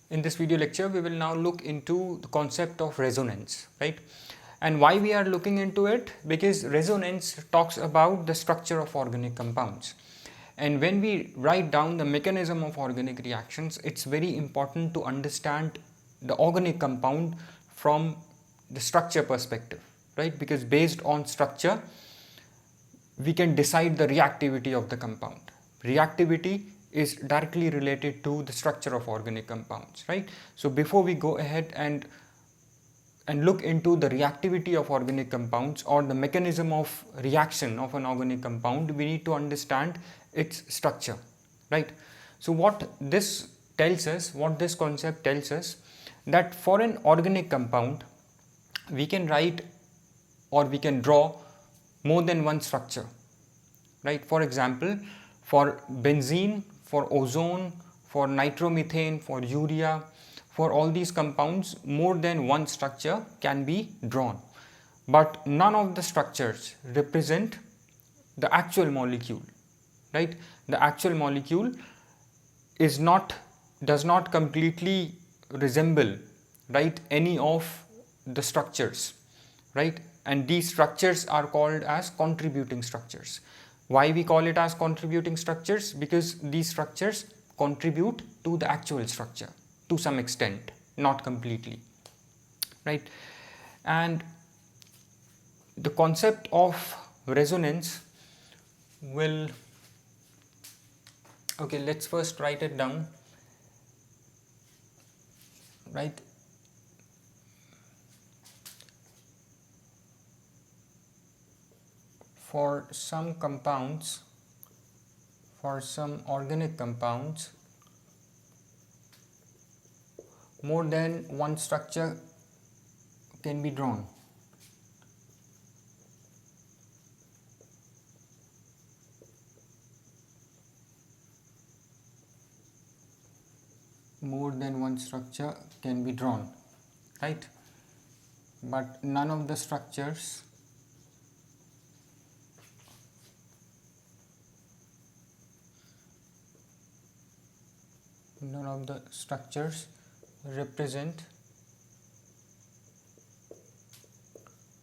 In this video lecture, we will now look into the concept of resonance, right? And why we are looking into it? Because resonance talks about the structure of organic compounds. And when we write down the mechanism of organic reactions, it's very important to understand the organic compound from the structure perspective, right? Because based on structure, we can decide the reactivity of the compound. Reactivity is directly related to the structure of organic compounds, right? So before we go ahead and look into the reactivity of organic compounds or the mechanism of reaction of an organic compound, we need to understand its structure, right? So what this tells us, what this concept tells us, that for an organic compound, we can write or we can draw more than one structure, right? For example, for benzene, for ozone, for nitromethane, for urea, for all these compounds, more than one structure can be drawn. But none of the structures represent the actual molecule, right? The actual molecule does not completely resemble, right, any of the structures, right? And these structures are called as contributing structures. Why we call it as contributing structures? Because these structures contribute to the actual structure to some extent, not completely, right? And the concept of resonance will, okay, let's first write it down, right? For some compounds, for some organic compounds, more than one structure can be drawn. More than one structure can be drawn, right? But none of the structures represent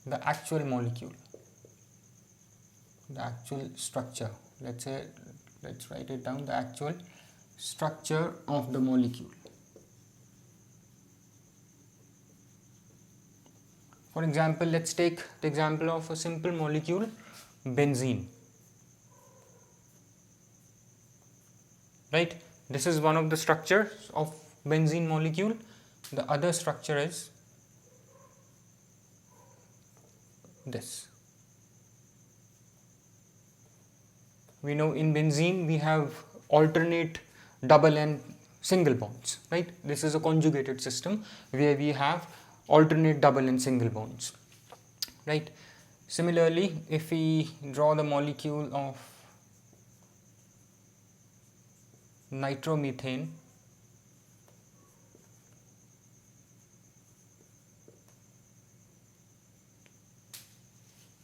the actual molecule, the actual structure. Let's write it down, the actual structure of the molecule. For example, let's take the example of a simple molecule, benzene, right? This is one of the structures of benzene molecule. The other structure is this. We know in benzene we have alternate double and single bonds, right? This is a conjugated system where we have alternate double and single bonds, right? Similarly, if we draw the molecule of nitromethane,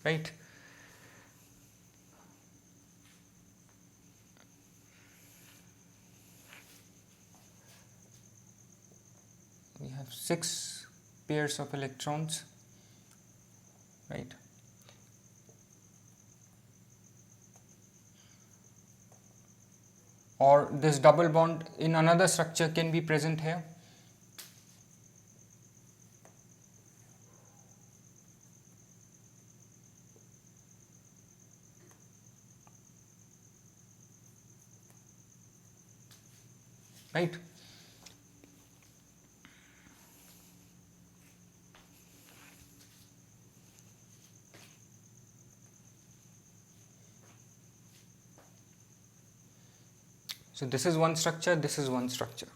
right? We have 6 pairs of electrons, right? Or this double bond in another structure can be present here. Right? So this is one structure, this is one structure.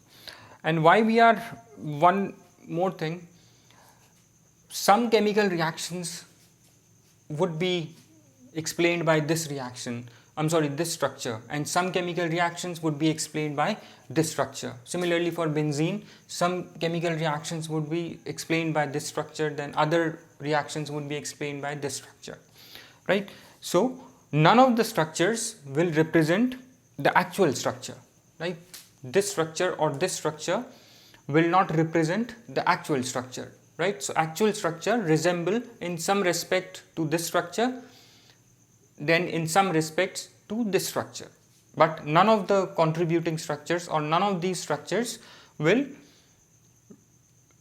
And why we are, one more thing, some chemical reactions would be explained by this reaction, this structure, and some chemical reactions would be explained by this structure. Similarly for benzene, some chemical reactions would be explained by this structure, then other reactions would be explained by this structure, right? So none of the structures will represent the actual structure, right? This structure or this structure will not represent the actual structure, right? So actual structure resemble in some respect to this structure, then in some respects to this structure, but none of the contributing structures or none of these structures will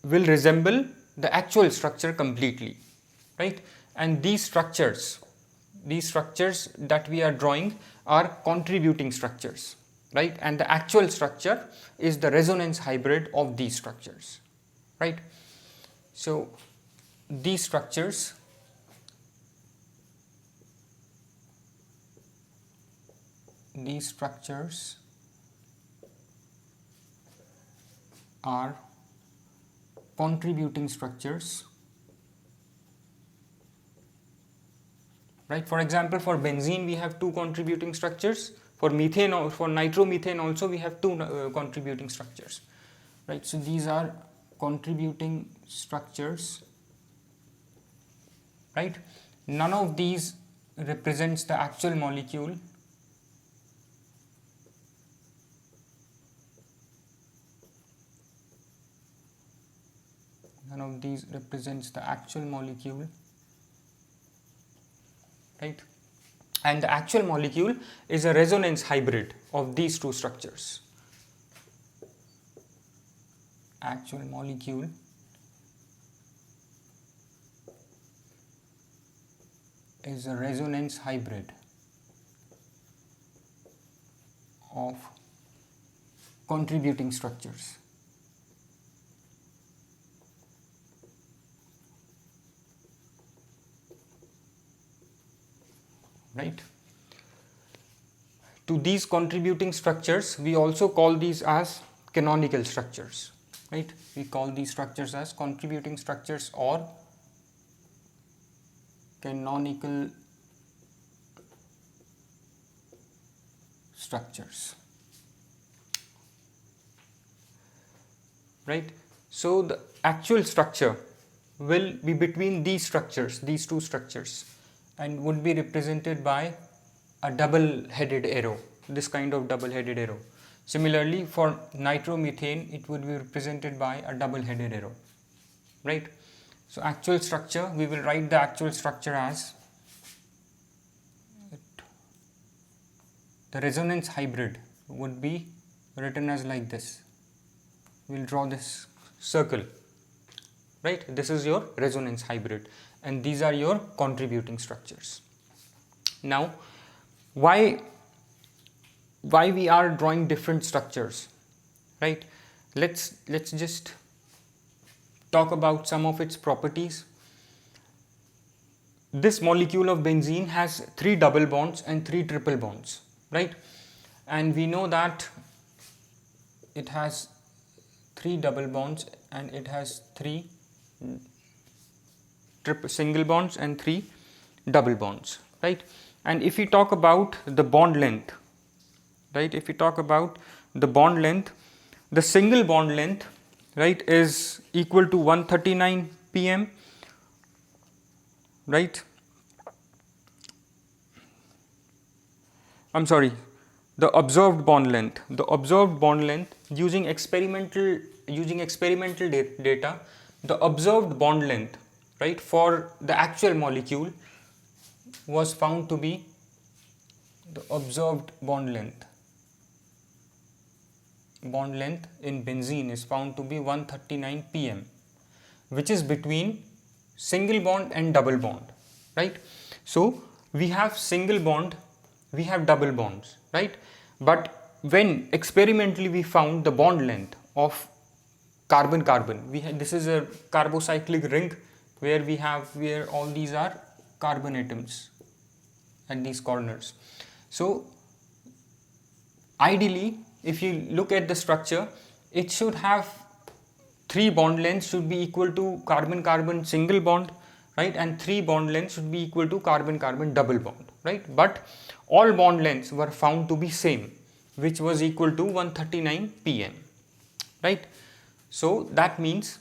resemble the actual structure completely, right? And these structures that we are drawing are contributing structures, right? And the actual structure is the resonance hybrid of these structures, right? So these structures are contributing structures, right? For example, for benzene we have two contributing structures, for methane or for nitromethane also we have two contributing structures, right? So these are contributing structures, right? None of these represents the actual molecule, right? And the actual molecule is a resonance hybrid of these two structures. Actual molecule is a resonance hybrid of contributing structures. Right? To these contributing structures, we also call these as canonical structures, right? We call these structures as contributing structures or canonical structures, right? So the actual structure will be between these structures, these two structures, and would be represented by a double-headed arrow, this kind of double-headed arrow. Similarly, for nitromethane, it would be represented by a double-headed arrow, right? So actual structure, we will write the actual structure as the resonance hybrid would be written as like this. We will draw this circle, right? This is your resonance hybrid and these are your contributing structures. Now, why we are drawing different structures, right? Let's just talk about some of its properties. This molecule of benzene has 3 double bonds and 3 triple bonds, right? And we know that it has 3 double bonds and it has 3 single bonds and 3 double bonds, right? And if we talk about the bond length, right, if we talk about the bond length, the single bond length, right, is equal to 139 pm, right? I'm sorry, the observed bond length using experimental data, the observed bond length, right, for the actual molecule was found to be the observed bond length in benzene is found to be 139 pm, which is between single bond and double bond, right? So we have single bond, we have double bonds, right? But when experimentally we found the bond length of carbon-carbon, this is a carbocyclic ring where all these are carbon atoms at these corners. So ideally, if you look at the structure, it should have 3 bond lengths should be equal to carbon-carbon single bond, right? And 3 bond lengths should be equal to carbon-carbon double bond, right? But all bond lengths were found to be same, which was equal to 139 pm, right? So that means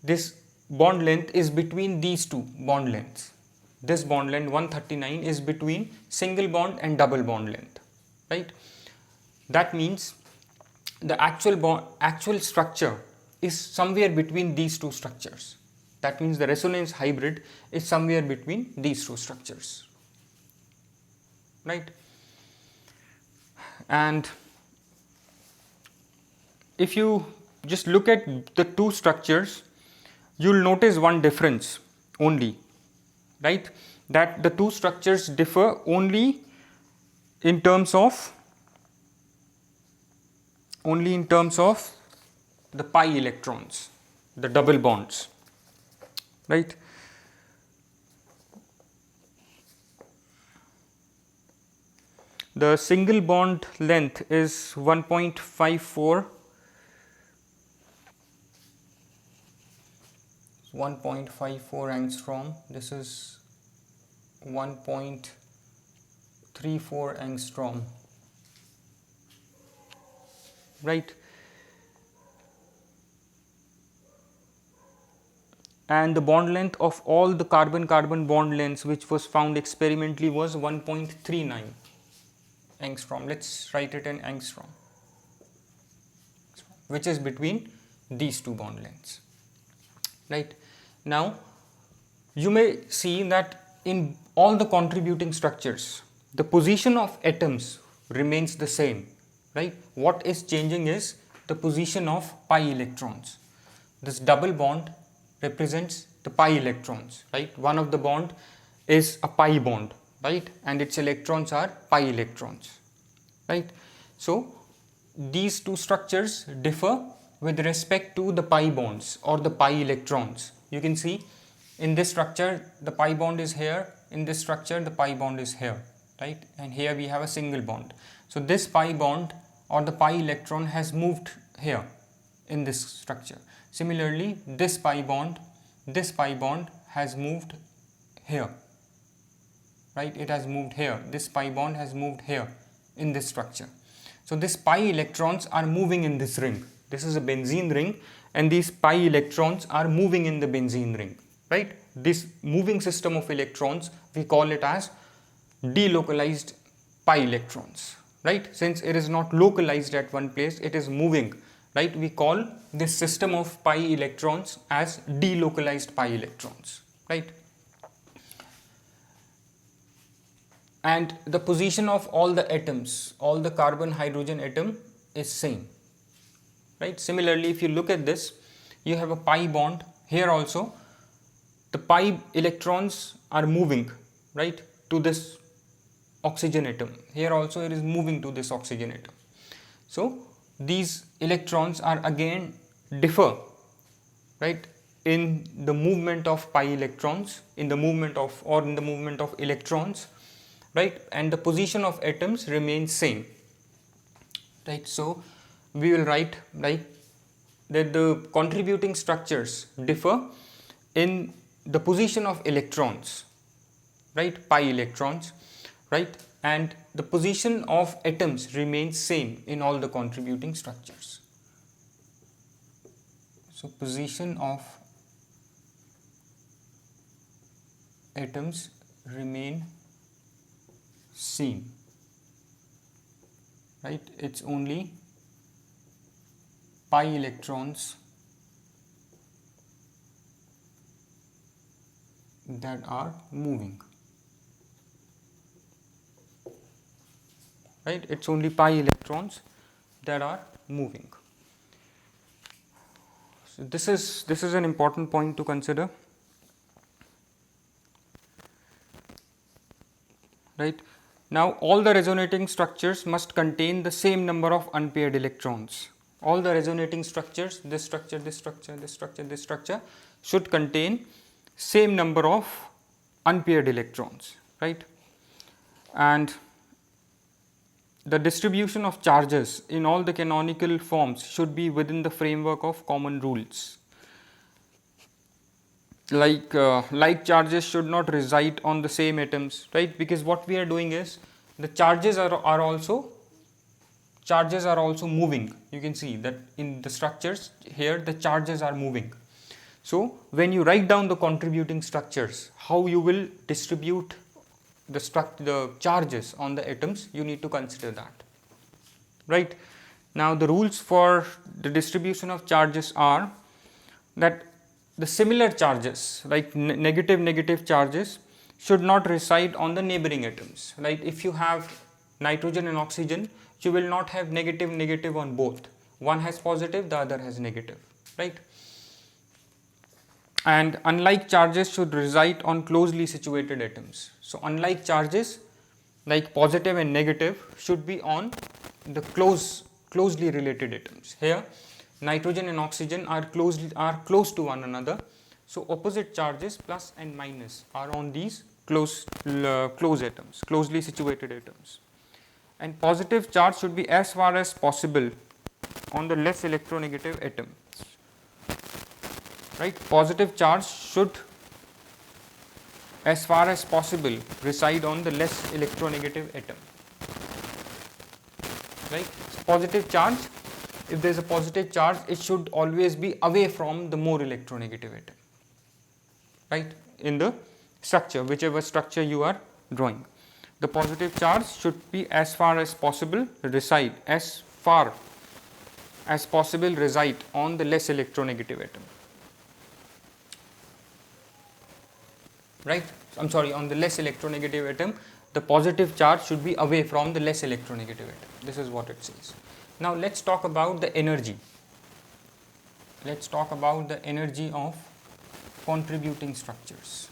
this bond length is between these two bond lengths. This bond length 139 is between single bond and double bond length, right? That means the actual structure is somewhere between these two structures. That means the resonance hybrid is somewhere between these two structures, right? And if you just look at the two structures, you'll notice one difference only, right? That the two structures differ only in terms of the pi electrons, the double bonds, right? The single bond length is 1.54 angstrom. This is 1.34 angstrom, right? And the bond length of all the carbon-carbon bond lengths which was found experimentally was 1.39 angstrom. Let's write it in angstrom, which is between these two bond lengths, right? Now you may see that in all the contributing structures the position of atoms remains the same, right? What is changing is the position of pi electrons. This double bond represents the pi electrons, right? One of the bond is a pi bond, right? And its electrons are pi electrons, right? So these two structures differ with respect to the pi bonds or the pi electrons. You can see in this structure the pi bond is here, in this structure the pi bond is here, right? And here we have a single bond. So this pi bond or the pi electron has moved here in this structure. Similarly, this pi bond has moved here, right? It has moved here. This pi bond has moved here in this structure. So these pi electrons are moving in this ring. This is a benzene ring and these pi electrons are moving in the benzene ring, right? This moving system of electrons, we call it as delocalized pi electrons, right? Since it is not localized at one place, it is moving, right? We call this system of pi electrons as delocalized pi electrons, right? And the position of all the atoms, all the carbon hydrogen atom is same, right? Similarly, if you look at this, you have a pi bond here also. The pi electrons are moving, right, to this oxygen atom. Here also it is moving to this oxygen atom. So these electrons are again differ, right, in the movement of pi electrons, in the movement of electrons, right, and the position of atoms remains same, right? So we will write like that the contributing structures differ in the position of electrons, right, pi electrons, right, and the position of atoms remains same in all the contributing structures. So position of atoms remain same, right? It's only pi electrons that are moving, right? It's only pi electrons that are moving. So this is an important point to consider, right? Now all the resonating structures must contain the same number of unpaired electrons. All the resonating structures, this structure, this structure, this structure, this structure, should contain same number of unpaired electrons, right? And the distribution of charges in all the canonical forms should be within the framework of common rules. Like charges should not reside on the same atoms, right? Because what we are doing is the charges are also moving. You can see that in the structures here the charges are moving. So when you write down the contributing structures, how you will distribute the charges on the atoms, you need to consider that, right? Now the rules for the distribution of charges are that the similar charges like negative charges should not reside on the neighboring atoms. Like if you have nitrogen and oxygen, you will not have negative on both. One has positive, the other has negative, right? And unlike charges should reside on closely situated atoms. So unlike charges like positive and negative should be on the closely related atoms. Here nitrogen and oxygen are close to one another, so opposite charges plus and minus are on these close atoms, closely situated atoms. And positive charge should be as far as possible on the less electronegative atom, right? Positive charge should as far as possible reside on the less electronegative atom, right? So positive charge, if there is a positive charge, it should always be away from the more electronegative atom, right? In the structure, whichever structure you are drawing, the positive charge should be as far as possible reside on the less electronegative atom, right? I'm sorry, on the less electronegative atom, the positive charge should be away from the less electronegative atom. This is what it says. Now let's talk about the energy. Let's talk about the energy of contributing structures.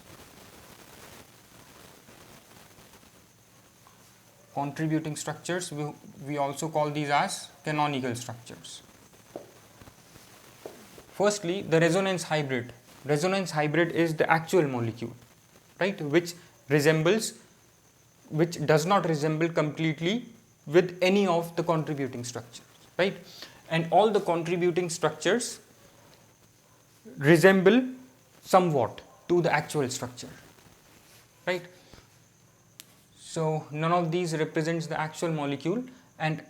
Contributing structures, we also call these as canonical structures. Firstly, the resonance hybrid. Resonance hybrid is the actual molecule, right, which does not resemble completely with any of the contributing structures, right? And all the contributing structures resemble somewhat to the actual structure, right? So none of these represents the actual molecule, and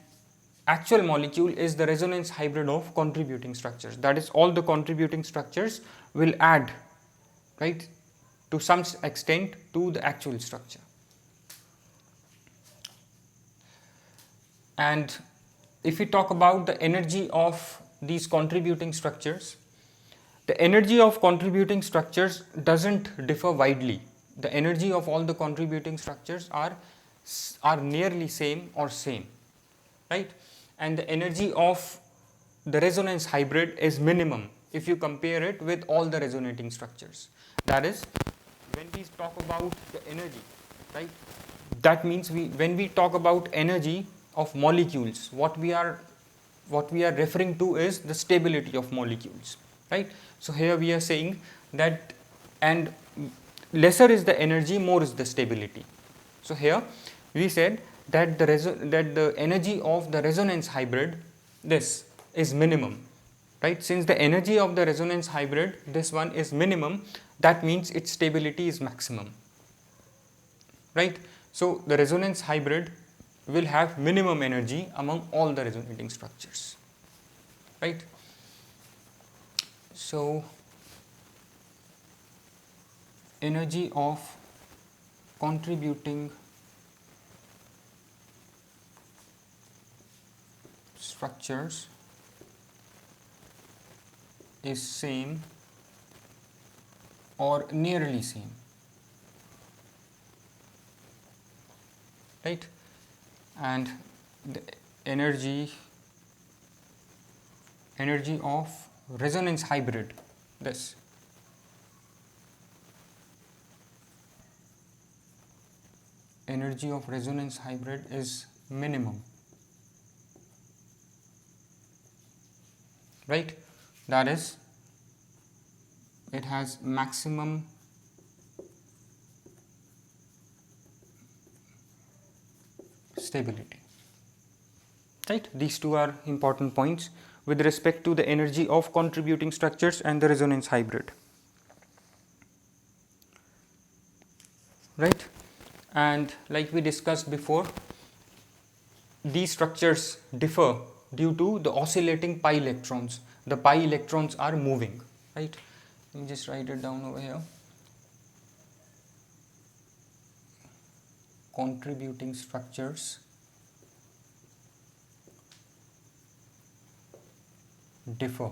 actual molecule is the resonance hybrid of contributing structures. That is, all the contributing structures will add, right, to some extent to the actual structure. And if we talk about the energy of these contributing structures, the energy of contributing structures doesn't differ widely. The energy of all the contributing structures are nearly same or same, right? And the energy of the resonance hybrid is minimum if you compare it with all the resonating structures. That is, when we talk about the energy, right, that means when we talk about energy of molecules, what we are referring to is the stability of molecules, right? So here we are saying that, and lesser is the energy, more is the stability. So here we said that the energy of the resonance hybrid, this is minimum, right? Since the energy of the resonance hybrid, this one is minimum, that means its stability is maximum, right? So the resonance hybrid will have minimum energy among all the resonating structures, right? So energy of contributing structures is same or nearly same, right? And the energy of resonance hybrid, this energy of resonance hybrid is minimum, right? That is, it has maximum stability, right? These two are important points with respect to the energy of contributing structures and the resonance hybrid, right? And like we discussed before, these structures differ due to the oscillating pi electrons. The pi electrons are moving, right? Let me just write it down over here. Contributing structures differ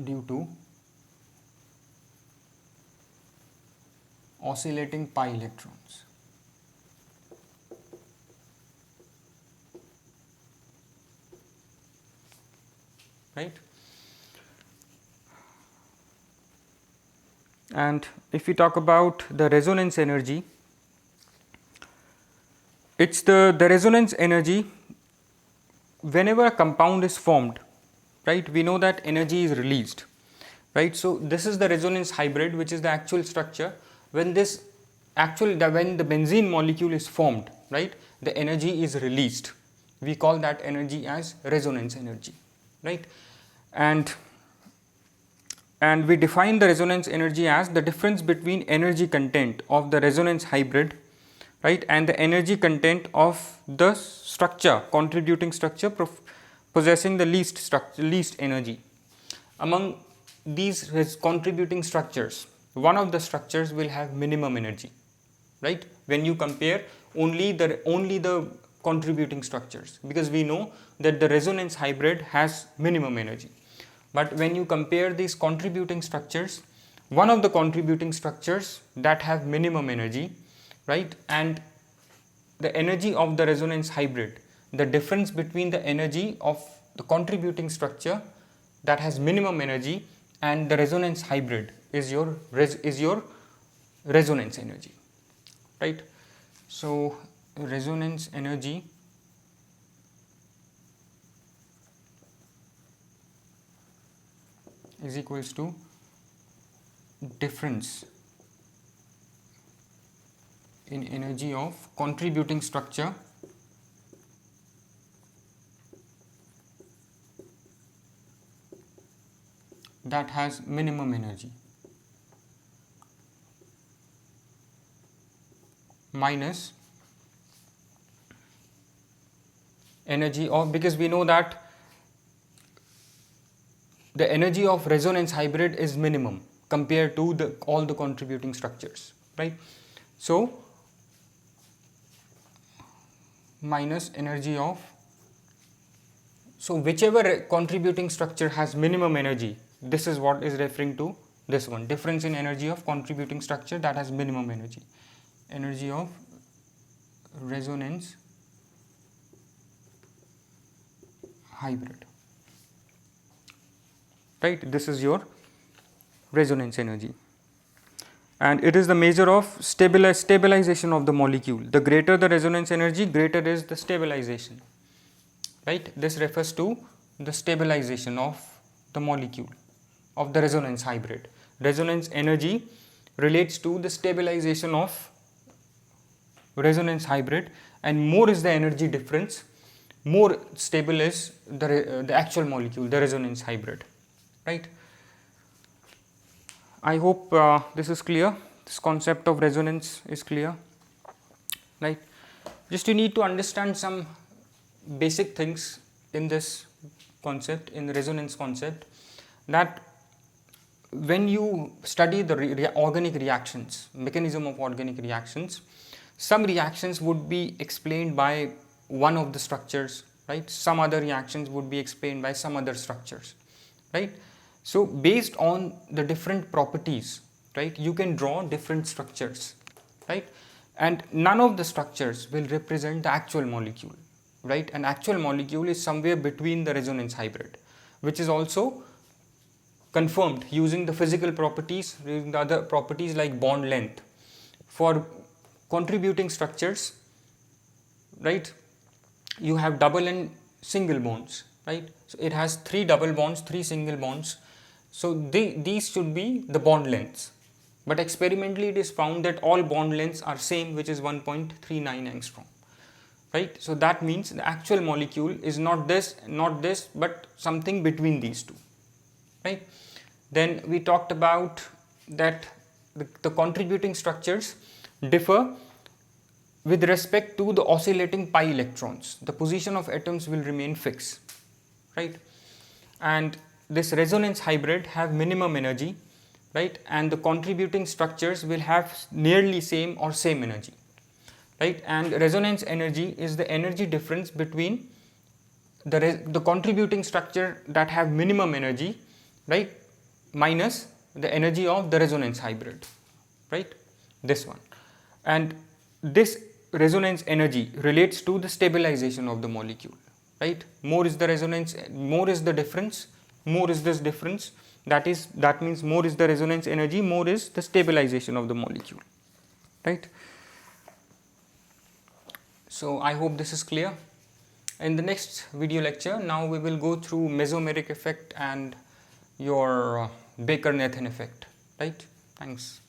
due to oscillating pi electrons. Right? And if we talk about the resonance energy, it's the resonance energy whenever a compound is formed, right? We know that energy is released, right? So this is the resonance hybrid, which is the actual structure. When when the benzene molecule is formed, right, the energy is released. We call that energy as resonance energy, right? And we define the resonance energy as the difference between energy content of the resonance hybrid, right, and the energy content of the structure, contributing structure possessing the least energy. Among these contributing structures, one of the structures will have minimum energy, right, when you compare only the contributing structures, because we know that the resonance hybrid has minimum energy. But when you compare these contributing structures, one of the contributing structures that have minimum energy, right, and the energy of the resonance hybrid, the difference between the energy of the contributing structure that has minimum energy and the resonance hybrid is your resonance energy, right? So resonance energy is equals to difference in energy of contributing structure that has minimum energy minus energy of, because we know that the energy of resonance hybrid is minimum compared to all the contributing structures, right? So minus energy of, so whichever contributing structure has minimum energy, this is what is referring to this one, difference in energy of contributing structure that has minimum energy of resonance hybrid, right? This is your resonance energy, and it is the measure of stabilization of the molecule. The greater the resonance energy, greater is the stabilization, right? This refers to the stabilization of the molecule of the resonance hybrid. Resonance energy relates to the stabilization of resonance hybrid, and more is the energy difference, more stable is the actual molecule, the resonance hybrid, right? I hope this is clear. This concept of resonance is clear, right? Just you need to understand some basic things in this concept, in the resonance concept, that when you study the organic reactions, mechanism of organic reactions, some reactions would be explained by one of the structures, right? Some other reactions would be explained by some other structures, right? So based on the different properties, right, you can draw different structures, right? And none of the structures will represent the actual molecule, right? An actual molecule is somewhere between the resonance hybrid, which is also confirmed using the physical properties, using the other properties like bond length. For contributing structures, right, you have double and single bonds, right? So it has 3 double bonds, 3 single bonds. So these should be the bond lengths, but experimentally it is found that all bond lengths are same, which is 1.39 angstrom, right? So that means the actual molecule is not this, but something between these two, right? Then we talked about that the contributing structures differ with respect to the oscillating pi electrons. The position of atoms will remain fixed, right? And this resonance hybrid have minimum energy, right? And the contributing structures will have nearly same or same energy, right? And resonance energy is the energy difference between the contributing structure that have minimum energy, right, minus the energy of the resonance hybrid, right, this one. And this resonance energy relates to the stabilization of the molecule, right. More is the resonance, more is the difference, more is this difference, that means more is the resonance energy, more is the stabilization of the molecule, right. So I hope this is clear. In the next video lecture, now we will go through mesomeric effect and your Baker-Nathan effect, right. Thanks.